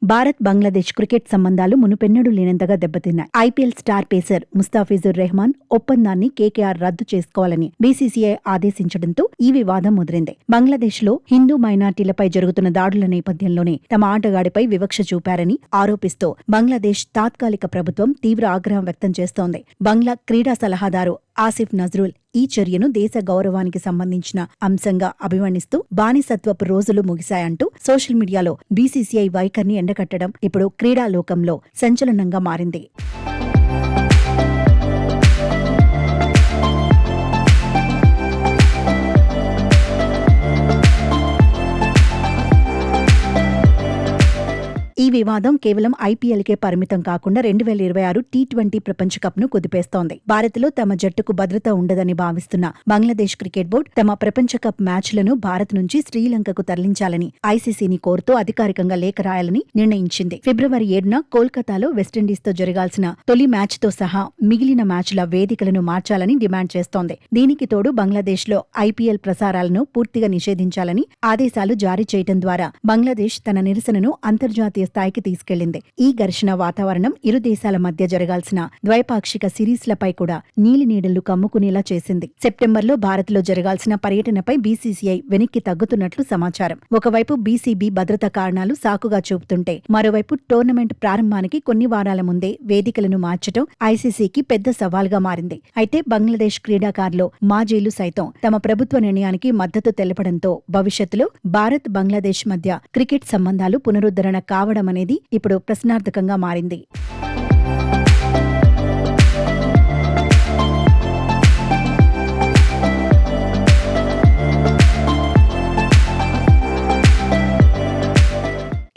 Bharat Bangladesh cricket సంబంధాలు మునుపెన్నడూ లేనంతగా దెబ్బతిన్నాయి. IPL star pacer Mustafizur Rahman ఒప్పందాన్ని కేకేఆర్ రద్దు చేసుకోవాలని బీసీసీఐ ఆదేశించడంతో ఈ వివాదం ముదిరింది. బంగ్లాదేశ్లో హిందూ మైనార్టీలపై జరుగుతున్న దాడుల నేపథ్యంలోనే తమ ఆటగాడిపై వివక్ష చూపారని ఆరోపిస్తూ బంగ్లాదేశ్ తాత్కాలిక ప్రభుత్వం తీవ్ర ఆగ్రహం వ్యక్తం చేస్తోంది. బంగ్లా క్రీడా సలహాదారు ఆసిఫ్ నజ్రుల్ ఈ చర్యను దేశ గౌరవానికి సంబంధించిన అంశంగా అభివర్ణిస్తూ బానిసత్వపు రోజులు ముగిశాయంటూ సోషల్ మీడియాలో బీసీసీఐ వైఖరిని ఎండగట్టడం ఇప్పుడు క్రీడా లోకంలో సంచలనంగా మారింది. ఈ వివాదం కేవలం ఐపీఎల్కే పరిమితం కాకుండా 2026 టీ20 ప్రపంచ కప్ ను కుదిపేస్తోంది. భారత్లో తమ జట్టుకు భద్రత ఉండదని భావిస్తున్న బంగ్లాదేశ్ క్రికెట్ బోర్డు తమ ప్రపంచ కప్ మ్యాచ్లను భారత్ నుంచి శ్రీలంకకు తరలించాలని ఐసీసీని కోరుతూ అధికారికంగా లేఖ రాయాలని నిర్ణయించింది. ఫిబ్రవరి 7న కోల్కతాలో వెస్టిండీస్తో జరగాల్సిన తొలి మ్యాచ్తో సహా మిగిలిన మ్యాచ్ల వేదికలను మార్చాలని డిమాండ్ చేస్తోంది. దీనికి తోడు బంగ్లాదేశ్లో ఐపీఎల్ ప్రసారాలను పూర్తిగా నిషేధించాలని ఆదేశాలు జారీ చేయడం ద్వారా బంగ్లాదేశ్ తన నిరసనను అంతర్జాతీయ స్థాయికి తీసుకెళ్లింది. ఈ ఘర్షణ వాతావరణం ఇరు దేశాల మధ్య జరగాల్సిన ద్వైపాక్షిక సిరీస్లపై కూడా నీలినీడలు కమ్ముకునేలా చేసింది. సెప్టెంబర్లో భారత్లో జరగాల్సిన పర్యటనపై బీసీసీఐ వెనక్కి తగ్గుతున్నట్లు సమాచారం. ఒకవైపు బీసీబీ భద్రతా కారణాలు సాకుగా చూపుతుంటే మరోవైపు టోర్నమెంట్ ప్రారంభానికి కొన్ని వారాల ముందే వేదికలను మార్చడం ఐసీసీకి పెద్ద సవాల్గా మారింది. అయితే బంగ్లాదేశ్ క్రీడాకారులు మాజీలు సైతం తమ ప్రభుత్వ నిర్ణయానికి మద్దతు తెలపడంతో భవిష్యత్తులో భారత్ బంగ్లాదేశ్ మధ్య క్రికెట్ సంబంధాలు పునరుద్ధరణ కావడం అనేది ఇప్పుడు ప్రశ్నార్థకంగా మారింది.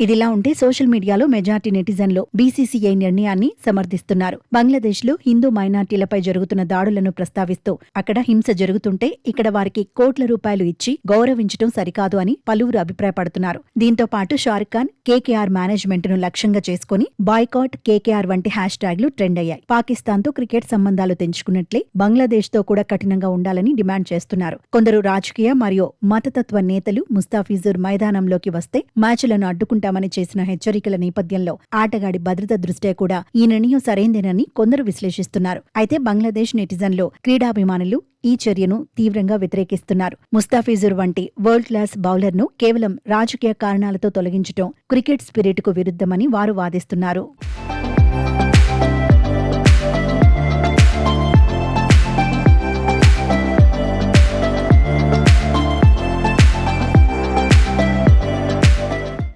ఇదిలా ఉంటే సోషల్ మీడియాలో మెజార్టీ నెటిజన్లు బీసీసీఐ నిర్ణయాన్ని సమర్థిస్తున్నారు. బంగ్లాదేశ్లో హిందూ మైనార్టీలపై జరుగుతున్న దాడులను ప్రస్తావిస్తూ అక్కడ హింస జరుగుతుంటే ఇక్కడ వారికి కోట్ల రూపాయలు ఇచ్చి గౌరవించడం సరికాదు అని పలువురు అభిప్రాయపడుతున్నారు. దీంతో పాటు షారుఖ్ ఖాన్ కేకేఆర్ మేనేజ్మెంట్ ను లక్ష్యంగా చేసుకుని బాయ్కాట్ కేకేఆర్ వంటి హ్యాష్ ట్యాగ్లు ట్రెండ్ అయ్యాయి. పాకిస్తాన్తో క్రికెట్ సంబంధాలు తెంచుకున్నట్లే బంగ్లాదేశ్ తో కూడా కఠినంగా ఉండాలని డిమాండ్ చేస్తున్నారు. కొందరు రాజకీయ మరియు మతతత్వ నేతలు ముస్తాఫిజుర్ మైదానంలోకి వస్తే మ్యాచ్లను అడ్డుకుంటారు మని చేసిన హెచ్చరికల నేపథ్యంలో ఆటగాడి భద్రత దృష్ట్యా కూడా ఈ నిర్ణయం సరైందేనని కొందరు విశ్లేషిస్తున్నారు. అయితే బంగ్లాదేశ్ నెటిజన్లు క్రీడాభిమానులు ఈ చర్యను తీవ్రంగా వ్యతిరేకిస్తున్నారు. ముస్తాఫిజుర్ వంటి వరల్డ్ క్లాస్ బౌలర్ను కేవలం రాజకీయ కారణాలతో తొలగించడం క్రికెట్ స్పిరిట్కు విరుద్ధమని వారు వాదిస్తున్నారు.